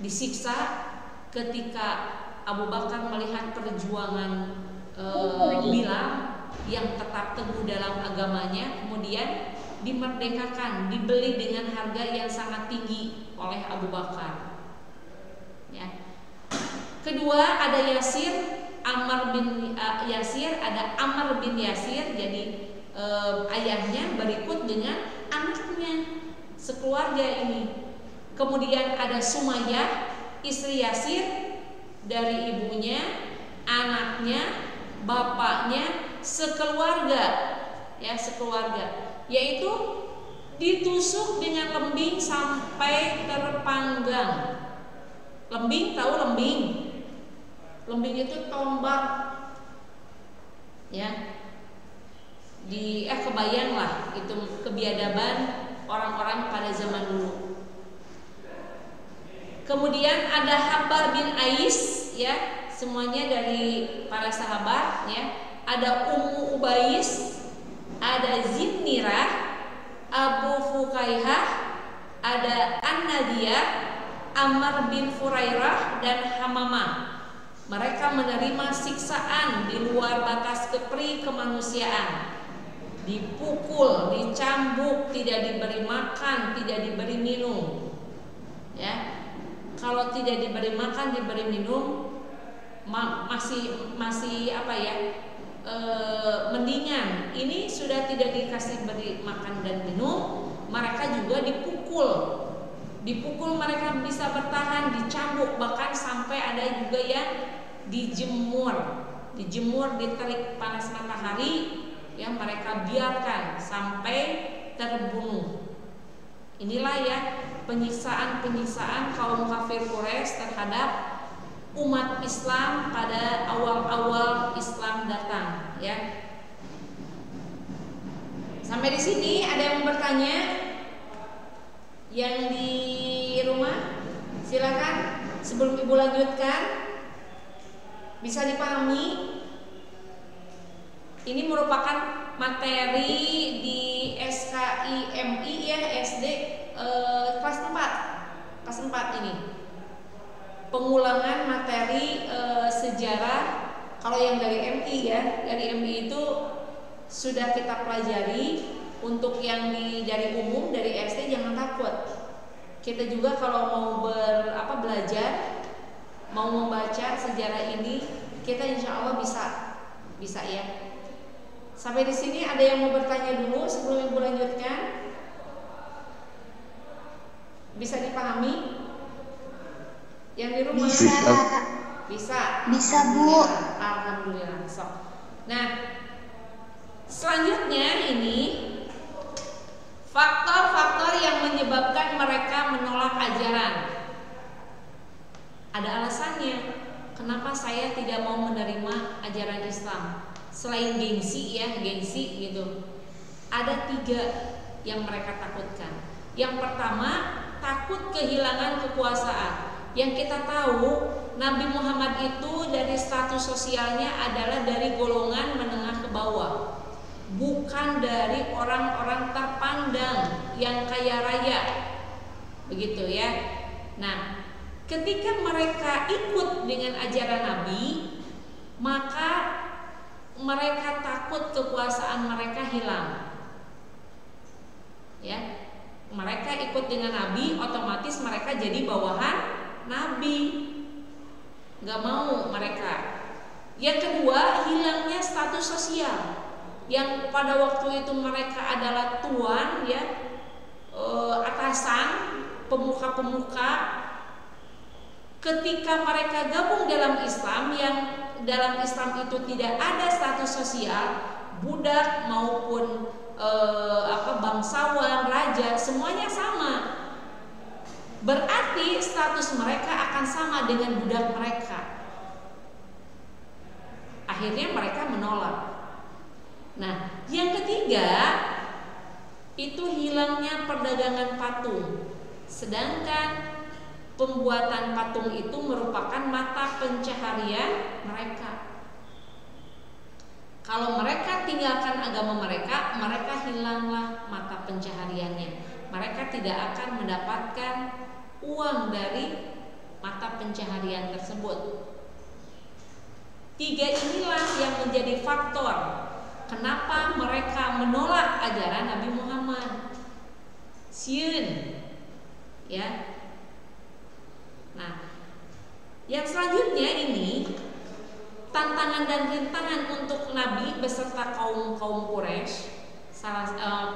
Disiksa ketika Abu Bakar melihat perjuangan Bilal yang tetap teguh dalam agamanya, kemudian dimerdekakan, dibeli dengan harga yang sangat tinggi oleh Abu Bakar. Ya. Kedua ada Yasir, ada Ammar bin Yasir. Jadi ayahnya berikut dengan anaknya, sekeluarga ini. Kemudian ada Sumayyah, istri Yasir, dari ibunya, anaknya, bapaknya, sekeluarga, ya, sekeluarga, yaitu ditusuk dengan lembing sampai terpanggang. Lembing, tahu lembing? Lembing itu tombak, ya. Kebayanglah itu kebiadaban orang-orang pada zaman dulu. Kemudian ada Habbar bin Ais, ya, semuanya dari para sahabat, ya. Ada Ummu Ubais, ada Zinnirah, Abu Fukaihah, ada An-Nadiyah, Ammar bin Furairah, dan Hamamah. Mereka menerima siksaan di luar batas kepri kemanusiaan, dipukul, dicambuk, tidak diberi makan, tidak diberi minum, ya. Kalau tidak diberi makan, diberi minum, masih apa ya? Mendingan. Ini sudah tidak dikasih beri makan dan minum, mereka juga dipukul. Dipukul mereka bisa bertahan, dicambuk, bahkan sampai ada juga yang dijemur, diterik panas matahari, yang mereka biarkan sampai terbunuh. Inilah ya penyiksaan kaum kafir Quraisy terhadap umat Islam pada awal-awal Islam datang, ya. Sampai di sini ada yang bertanya? Yang di rumah silakan, sebelum Ibu lanjutkan. Bisa dipahami? Ini merupakan materi di SKIMI, ya, SD kelas 4 ini. Pengulangan materi sejarah. Kalau yang dari MI, ya, dari MI itu sudah kita pelajari. Untuk yang dari umum, dari SD, jangan takut. Kita juga kalau mau belajar, mau membaca sejarah ini, kita insya Allah bisa, ya. Sampai di sini ada yang mau bertanya dulu sebelum Ibu lanjutkan? Bisa dipahami? Yang di rumah? Bisa, Bu. Alhamdulillah. Nah, selanjutnya ini faktor-faktor yang menyebabkan mereka menolak ajaran. Ada alasannya. Kenapa saya tidak mau menerima ajaran Islam? Selain gengsi, ya, gengsi gitu. Ada 3 yang mereka takutkan. Yang pertama, takut kehilangan kekuasaan. Yang kita tahu, Nabi Muhammad itu dari status sosialnya adalah dari golongan menengah ke bawah, bukan dari orang-orang terpandang yang kaya raya, begitu ya. Nah, ketika mereka ikut dengan ajaran Nabi, maka mereka takut kekuasaan mereka hilang, ya. Mereka ikut dengan Nabi, otomatis mereka jadi bawahan Nabi. Gak mau mereka Yang kedua, hilangnya status sosial. Yang pada waktu itu mereka adalah tuan, ya, atasan, pemuka-pemuka. Ketika mereka gabung dalam Islam, yang dalam Islam itu tidak ada status sosial, budak maupun bangsawan, raja, semuanya sama. Berarti status mereka akan sama dengan budak mereka. Akhirnya mereka menolak. Nah, yang ketiga itu hilangnya perdagangan patung. Sedangkan pembuatan patung itu merupakan mata pencaharian mereka. Kalau mereka tinggalkan agama mereka, mereka hilanglah mata pencahariannya. Mereka tidak akan mendapatkan uang dari mata pencaharian tersebut. Tiga inilah yang menjadi faktor kenapa mereka menolak ajaran Nabi Muhammad. Sieun, ya. Nah, yang selanjutnya ini tantangan dan rintangan untuk Nabi beserta kaum Quraisy.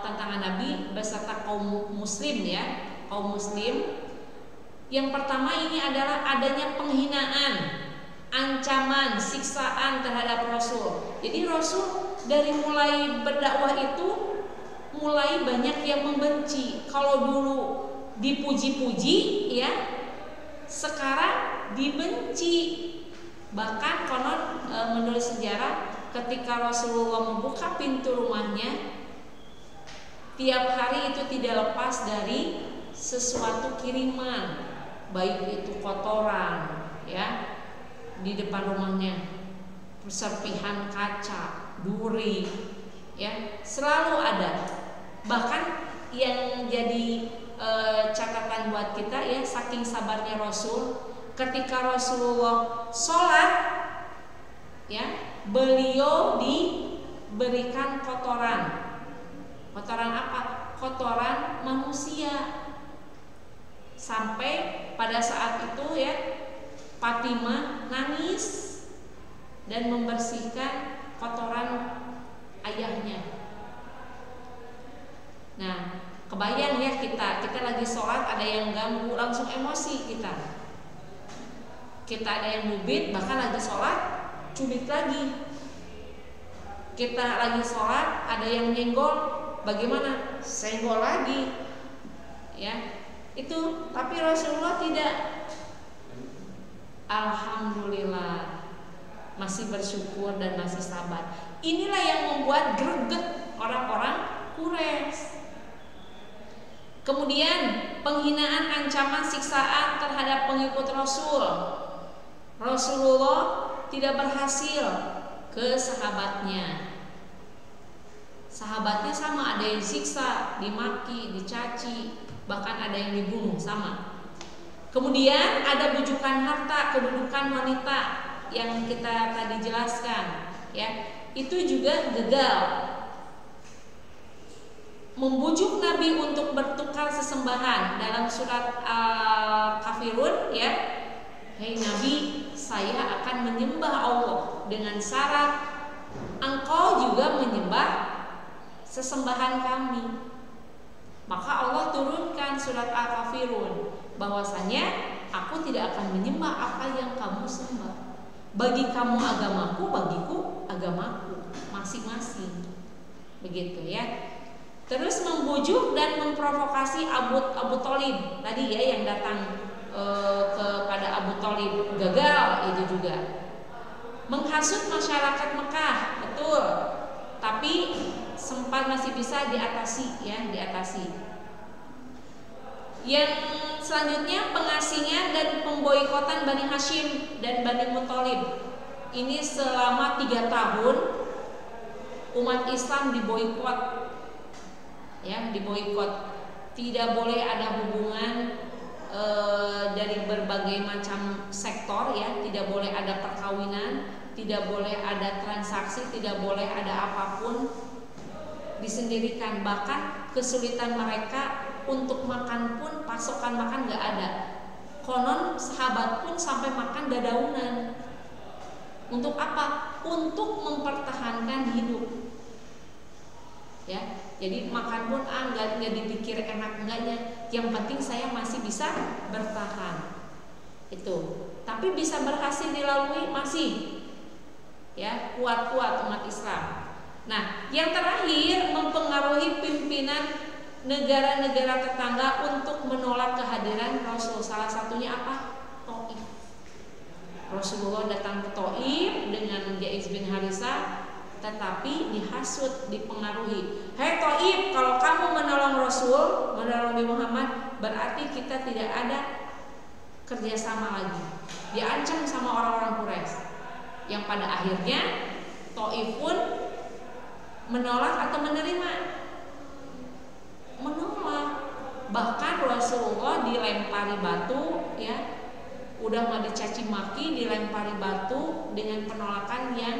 Tantangan Nabi beserta kaum Muslim, ya, kaum Muslim. Yang pertama ini adalah adanya penghinaan, ancaman, siksaan terhadap Rasul. Jadi Rasul dari mulai berdakwah itu mulai banyak yang membenci. Kalau dulu dipuji-puji, ya, sekarang dibenci. Bahkan konon menurut sejarah ketika Rasulullah membuka pintu rumahnya, tiap hari itu tidak lepas dari sesuatu kiriman, baik itu kotoran, ya, di depan rumahnya, serpihan kaca, duri, ya, selalu ada. Bahkan yang jadi catatan buat kita, ya, saking sabarnya Rasul, ketika Rasulullah sholat, ya, beliau diberikan kotoran. Kotoran apa? Kotoran manusia. Sampai pada saat itu, ya, Fatimah nangis dan membersihkan kotoran ayahnya. Nah, kebayang ya kita lagi sholat ada yang ganggu, langsung emosi kita. Kita ada yang mubit, bahkan lagi sholat cubit lagi. Kita lagi sholat ada yang nyenggol, bagaimana? Senggol lagi, ya. Itu, tapi Rasulullah tidak. Alhamdulillah, masih bersyukur dan masih sabar. Inilah yang membuat greget orang-orang Quraisy. Kemudian penghinaan, ancaman, siksaan terhadap pengikut Rasul. Rasulullah tidak berhasil ke sahabatnya. Sahabatnya sama, ada yang siksa, dimaki, dicaci, bahkan ada yang dibunuh, sama. Kemudian ada bujukan harta, kedudukan wanita yang kita tadi jelaskan, ya, itu juga gagal. Membujuk Nabi untuk bertukar sesembahan dalam surat Al-Kafirun, ya, hei Nabi, saya akan menyembah Allah dengan syarat engkau juga menyembah sesembahan kami. Maka Allah turunkan surat Al-Kafirun bahwasanya aku tidak akan menyembah apa yang kamu sembah. Bagi kamu agamaku, bagiku agamaku, masing-masing. Begitu, ya. Terus membujuk dan memprovokasi Abu Thalib tadi, ya, yang datang kepada Abu Thalib, gagal itu juga. Menghasut masyarakat Mekah, betul, tapi sempat masih bisa diatasi, ya, diatasi. Yang selanjutnya pengasingan dan pemboikotan Bani Hashim dan Bani Muthalib. Ini selama 3 tahun umat Islam diboikot, ya, diboikot. Tidak boleh ada hubungan dari berbagai macam sektor, ya, tidak boleh ada perkawinan, tidak boleh ada transaksi, tidak boleh ada apapun, disendirikan. Bahkan kesulitan mereka untuk makan pun, pasokan makan gak ada. Konon sahabat pun sampai makan dadaunan. Untuk apa? Untuk mempertahankan hidup. Ya, jadi makan pun nggak dipikir enak enggaknya. Yang penting saya masih bisa bertahan. Itu. Tapi bisa berhasil dilalui masih. Ya, kuat-kuat umat Islam. Nah, yang terakhir mempengaruhi pimpinan negara-negara tetangga untuk menolak kehadiran Rasul. Salah satunya apa? Taif. Rasulullah datang ke Taif dengan Jais bin Harisah, tetapi dihasut, dipengaruhi. Hai Taif, kalau kamu menolong Rasul, menolong Nabi Muhammad, berarti kita tidak ada kerjasama lagi. Diancam sama orang-orang Quraisy. Yang pada akhirnya Taif pun menolak atau menerima. Menolak. Bahkan Rasulullah dilempari batu, ya. Udah nggak dicaci maki, dilempari batu dengan penolakan yang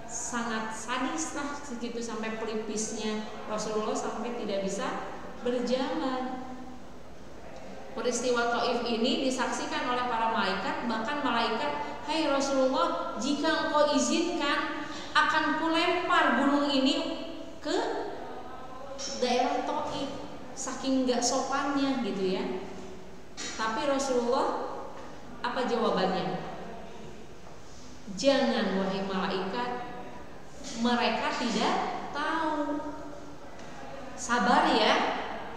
sangat sadis lah, segitu sampai pelipisnya Rasulullah sampai tidak bisa berjalan. Peristiwa Taif ini disaksikan oleh para malaikat, bahkan malaikat, hai Rasulullah, jika engkau izinkan akan kulempar gunung ini ke daerah Taif, saking nggak sopannya gitu ya. Tapi Rasulullah apa jawabannya? Jangan wahai malaikat, mereka tidak tahu. Sabar ya,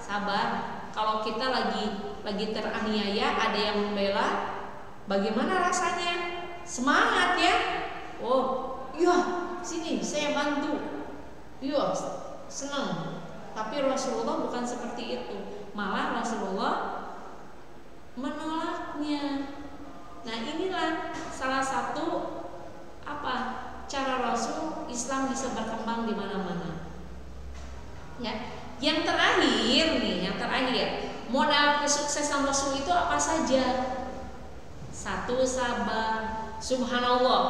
sabar. Kalau kita lagi teraniaya, ada yang membela, bagaimana rasanya? Semangat ya. Oh, iya, sini saya bantu. Iya, senang. Tapi Rasulullah bukan seperti itu. Malah Rasulullah menolaknya. Nah, inilah salah satu cara Rasul Islam bisa berkembang di mana-mana. Ya. Yang terakhir, modal kesuksesan Rasul itu apa saja? Satu, sabar. Subhanallah,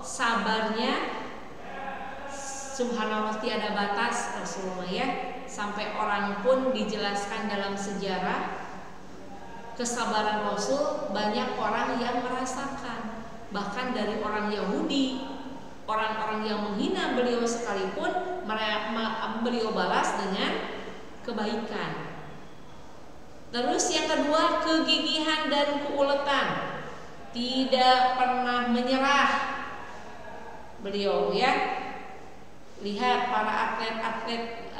sabarnya subhanallah tiada batas Rasulullah ya. Sampai orang pun dijelaskan dalam sejarah kesabaran Rasul, banyak orang yang merasakan. Bahkan dari orang Yahudi, orang-orang yang menghina beliau sekalipun, beliau balas dengan kebaikan. Terus yang kedua, kegigihan dan keuletan, tidak pernah menyerah beliau ya. Lihat para atlet-atlet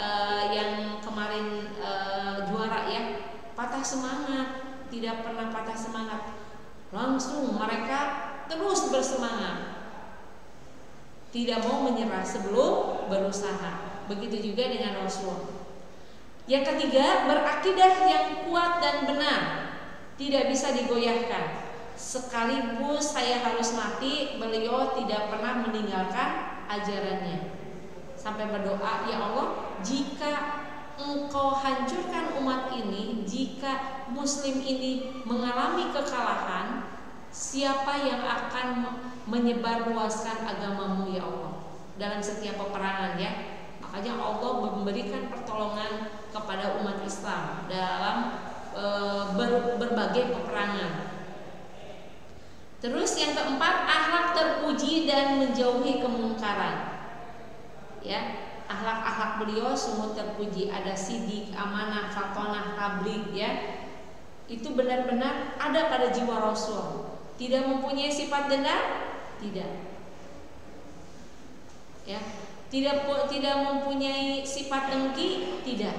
yang kemarin juara ya, patah semangat, tidak pernah patah semangat, langsung mereka terus bersemangat, tidak mau menyerah sebelum berusaha. Begitu juga dengan Rasul. Yang ketiga, berakidah yang kuat dan benar, tidak bisa digoyahkan. Sekaligus saya harus mati, beliau tidak pernah meninggalkan ajarannya. Sampai berdoa, ya Allah, jika Engkau hancurkan umat ini, jika Muslim ini mengalami kekalahan, siapa yang akan menyebarluaskan agamamu ya Allah dalam setiap peperangan ya. Makanya Allah memberikan pertolongan kepada umat Islam dalam berbagai peperangan. Terus yang keempat, akhlak terpuji dan menjauhi kemungkaran. Ya, akhlak-akhlak beliau semua terpuji. Ada sidik, amanah, fatonah, tabligh ya. Itu benar-benar ada pada jiwa Rasul. Tidak mempunyai sifat dendam, tidak. Ya, tidak mempunyai sifat dengki, tidak.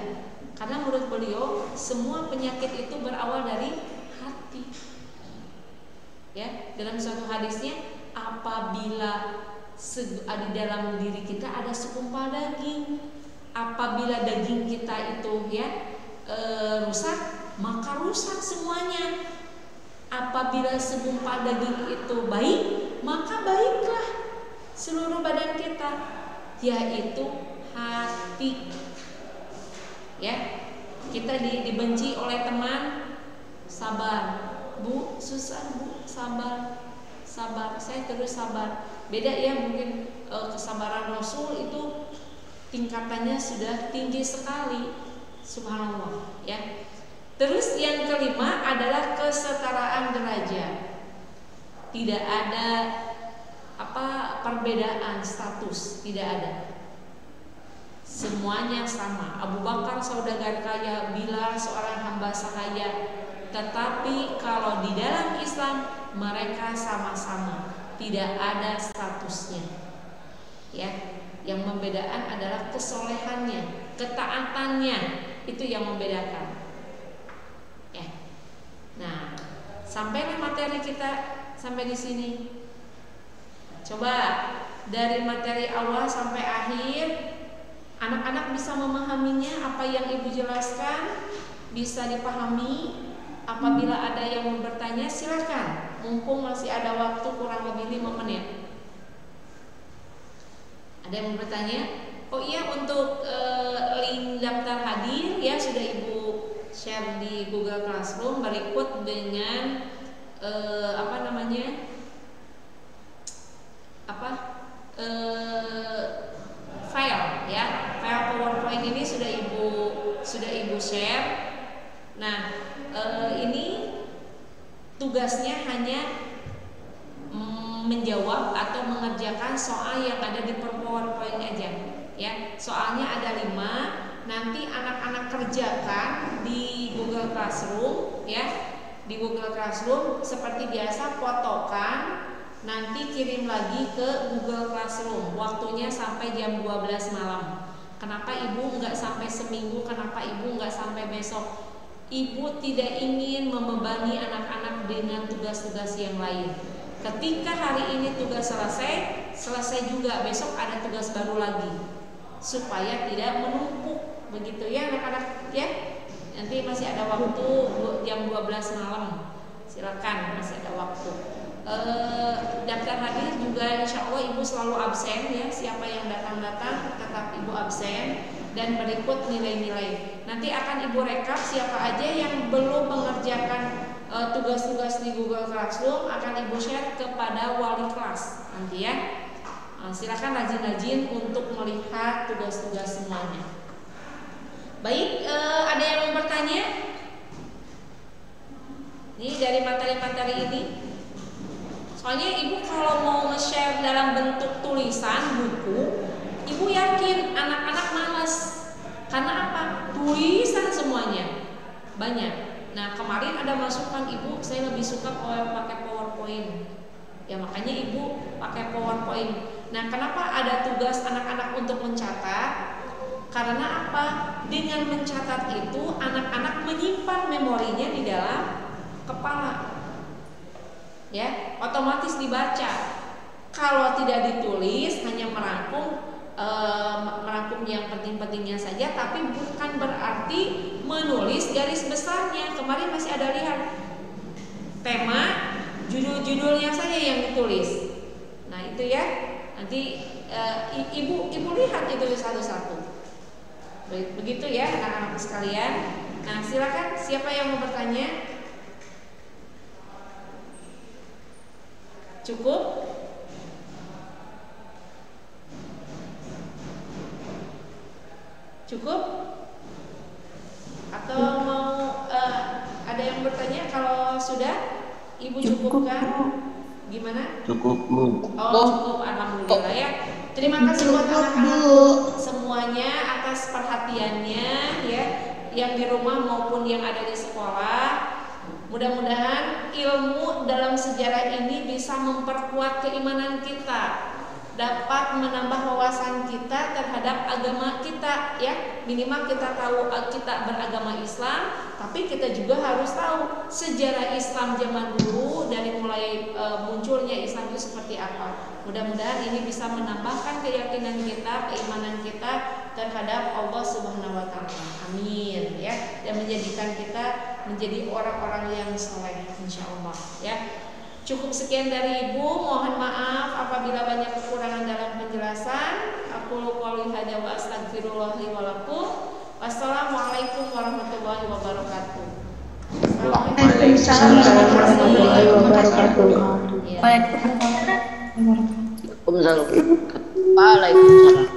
Karena menurut beliau semua penyakit itu berawal dari hati. Ya, dalam suatu hadisnya, apabila di dalam diri kita ada segumpal daging, apabila daging kita itu ya rusak, maka rusak semuanya. Apabila segumpal daging itu baik, maka baiklah seluruh badan kita, yaitu hati. Ya, kita dibenci oleh teman, sabar. Bu, susah bu, sabar. Saya terus sabar. Beda ya, mungkin kesabaran Rasul itu tingkatannya sudah tinggi sekali. Subhanallah ya. Terus yang kelima adalah kesetaraan derajat. Tidak ada perbedaan status, tidak ada. Semuanya sama. Abu Bakar saudagar kaya, Bilal seorang hamba sahaya. Tetapi kalau di dalam Islam mereka sama-sama, tidak ada statusnya. Ya, yang membedakan adalah kesolehannya, ketaatannya, itu yang membedakan. Ya. Nah, sampailah materi kita sampai di sini. Coba dari materi awal sampai akhir, anak-anak bisa memahaminya, apa yang ibu jelaskan bisa dipahami. Apabila ada yang mau bertanya, silakan. Mumpung masih ada waktu kurang lebih 5 menit. Ada yang mau bertanya? Oh iya, untuk link daftar hadir ya sudah ibu share di Google Classroom berikut dengan file ya, file PowerPoint ini sudah ibu share. Nah, ini tugasnya hanya menjawab atau mengerjakan soal yang ada di PowerPoint aja ya. Soalnya ada 5, nanti anak-anak kerjakan di Google Classroom ya. Di Google Classroom seperti biasa, fotokan, nanti kirim lagi ke Google Classroom. Waktunya sampai jam 12 malam. Kenapa ibu nggak sampai seminggu? Kenapa ibu nggak sampai besok? Ibu tidak ingin membebani anak-anak dengan tugas-tugas yang lain. Ketika hari ini tugas selesai juga besok ada tugas baru lagi, supaya tidak menumpuk begitu ya anak-anak ya. Nanti masih ada waktu jam 12 malam, silakan, masih ada waktu. Daftar hadir juga insya Allah ibu selalu absen ya. Siapa yang datang-datang tetap ibu absen. Dan berikut nilai-nilai. Nanti akan ibu rekap siapa aja yang belum mengerjakan tugas-tugas di Google Classroom, akan ibu share kepada wali kelas nanti ya. Silakan rajin-rajin untuk melihat tugas-tugas semuanya. Baik, ada yang mau bertanya? Ini dari materi-materi ini. Soalnya ibu kalau mau nge-share dalam bentuk tulisan buku, ibu yakin anak-anak malas. Karena apa? Tulisan semuanya banyak. Nah, kemarin ada masukan ibu, saya lebih suka pakai PowerPoint. Ya makanya ibu pakai PowerPoint. Nah, kenapa ada tugas anak-anak untuk mencatat? Karena apa? Dengan mencatat itu anak-anak menyimpan memorinya di dalam kepala. Ya, otomatis dibaca. Kalau tidak ditulis, hanya merangkum yang penting-pentingnya saja, tapi bukan berarti menulis garis besarnya. Kemarin masih ada lihat tema, judul-judulnya saja yang ditulis. Nah itu ya, nanti ibu lihat itu satu-satu. Begitu ya anak-anak sekalian. Nah silakan, siapa yang mau bertanya? Cukup? Cukup? Atau mau ada yang bertanya? Kalau sudah, ibu cukupkan? Gimana? Cukup, Bu. Oh cukup, alhamdulillah ya. Terima kasih buat anak-anak semuanya atas perhatiannya ya, yang di rumah maupun yang ada di sekolah. Mudah-mudahan ilmu dalam sejarah ini bisa memperkuat keimanan kita, dapat menambah wawasan kita terhadap agama kita ya. Minimal kita tahu kita beragama Islam, tapi kita juga harus tahu sejarah Islam zaman dulu dari mulai munculnya Islam itu seperti apa. Mudah-mudahan ini bisa menambahkan keyakinan kita, keimanan kita terhadap Allah Subhanahu wa taala. Amin ya. Dan menjadikan kita menjadi orang-orang yang saleh insyaallah ya. Cukup sekian dari ibu, mohon maaf apabila banyak kekurangan dalam penjelasan. Aku qouli hadza wa astaghfirullah li wa lakum. Wassalamualaikum warahmatullahi wabarakatuh. Waalaikumsalam warahmatullahi wabarakatuh. Waalaikumsalam. Waalaikumsalam.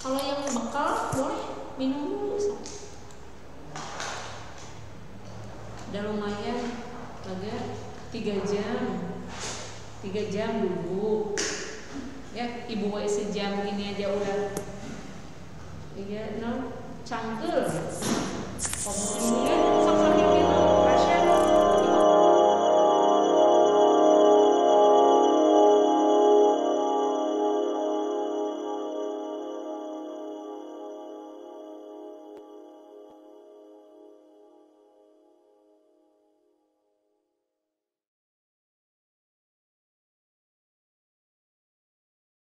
Kalau yang bekal boleh minum dulu. Udah lumayan, agak 3 3 jam dulu ya, ibu sejam ini aja udah iya no cangkel.